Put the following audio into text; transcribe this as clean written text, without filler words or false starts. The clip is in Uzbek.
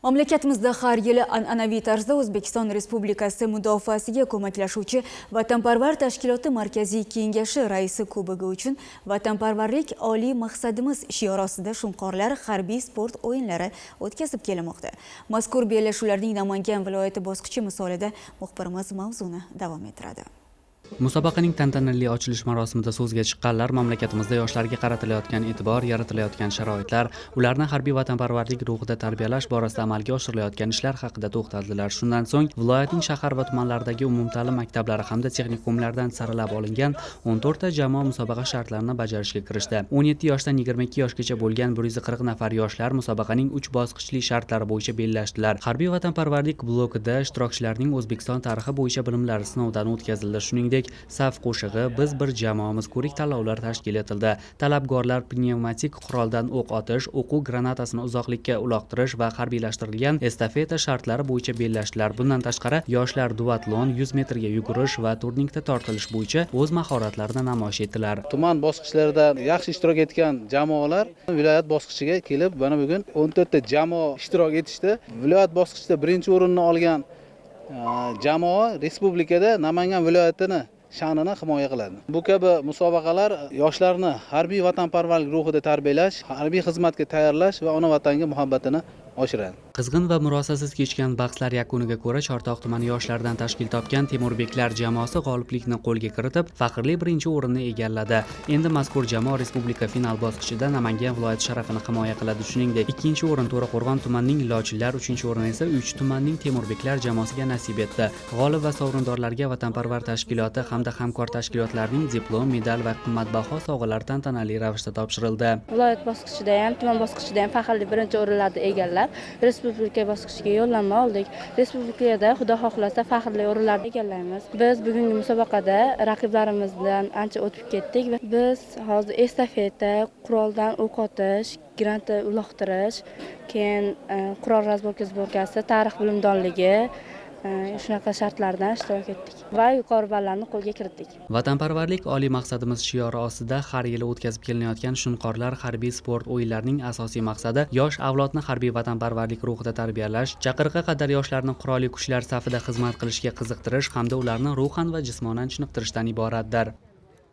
Mamlakatimizda har yili an'anaviy tarzda O'zbekiston Respublikasi mudofaasiga ko'maklashuvchi Vatanparvar tashkiloti Markaziy kengashi raisi kubogi uchun Vatanparvarlik oliy maqsadimiz shiori ostida Shunqorlar harbiy sport o'yinlari o'tkazib kelinmoqda. Mazkur bellashuvlarning Namangan viloyati bosqichi misolida muxbirimiz mavzuni davom ettiradi. Musobaqaning tantanali ochilish marosimida so'zga chiqqanlar mamlakatimizda yoshlarga qaratilayotgan e'tibor, yaratilayotgan sharoitlar, ularni harbiy vatanparvarlik ruhida tarbiyalash borasida amalga oshirilayotgan ishlar haqida to'xtaldilar. Shundan so'ng viloyatning shahar va tumanlaridagi umumta'lim maktablari hamda texnikumlardan saralab olingan 14 ta jamoa musobaqa shartlarini bajarishga kirishdi. 17 yoshdan 22 yoshgacha bo'lgan 140 nafar yoshlar musobaqaning 3 bosqichli shartlari bo'yicha bellashdilar. Harbiy vatanparvarlik blokida ishtirokchilarning O'zbekiston tarixi bo'yicha bilimlari sinovdan o'tkazildi. Shuningdek, saf qo'shig'i biz bir jamoamiz ko'rik tanlovlar tashkil etildi. Talabgorlar pnevmatik quroldan o'q otish, o'quv granatasini uzoqlikka uloqtirish va harbiylashtirilgan estafeta shartlari bo'yicha bellashdilar. Bundan tashqari, yoshlar duatlon, 100 metrga yugurish va turnirda tortilish bo'yicha o'z mahoratlarini namoyish etdilar. Tuman bosqichlarida yaxshi ishtirok etgan jamoalar viloyat bosqichiga kelib, mana bugun 14 ta jamoa ishtirok etishdi. Viloyat bosqichida birinchi o'rinni olgan jamoa respublikada Namangan viloyatini sha'nini himoya qiladi. Bu kabi musobaqalar yoshlarni harbiy vatanparvarlik ruhida tarbiyalash, harbiy xizmatga tayyorlash va ona vatanga muhabbatini oshiradi. Qizg'in va murosasiz kechgan bahslar yakuniga ko'ra Chortoq tumani yoshlardan tashkil topgan Temurbeklar jamoasi g'oliblikni qo'lga kiritib, faxrli birinchi o'rinni egalladi. Endi mazkur jamoa respublika final bosqichida Namangan viloyati sharafini himoya qiladi. Shuningdek, ikkinchi o'rin To'raqo'rg'on tumanining Lochinlar, uchinchi o'rin esa Uch tumanning Temurbeklar jamoasiga nasib etdi. G'olib va sovrindorlarga vatanparvar tashkiloti hamda hamkor tashkilotlarning diplom, medal va qimmatbaho sovg'alar tantanali ravishda topshirildi. Viloyat bosqichida ham, tuman bosqichida ham faxrli birinchi o'rinlarni egallab respublika bosqichiga yo'llanma oldik. Respublikada xudo xohlasa faxrli o'rinlarni egallaymiz. Biz bugungi musobaqada raqiblarimizdan ancha o'tib ketdik va biz hozir estafeta, quroldan o'q otish, granata uloqtirish, keyin qurol razborka zborkasi, tarix bilimdonligi shunaqa shartlardan ishtirok etdik va yuqori ballarni qo'lga kiritdik. Vatanparvarlik oliy maqsadimiz shiori ostida har yili o'tkazib kelinayotgan Shunqorlar harbiy sport o'yinlarining asosiy maqsadi yosh avlodni harbiy vatanparvarlik ruhida tarbiyalash, chaqiriqqa qadar yoshlarni qurolli kuchlar safida xizmat qilishga qiziqtirish hamda ularni ruhan va jismonan chiniqtirishdan iboratdir.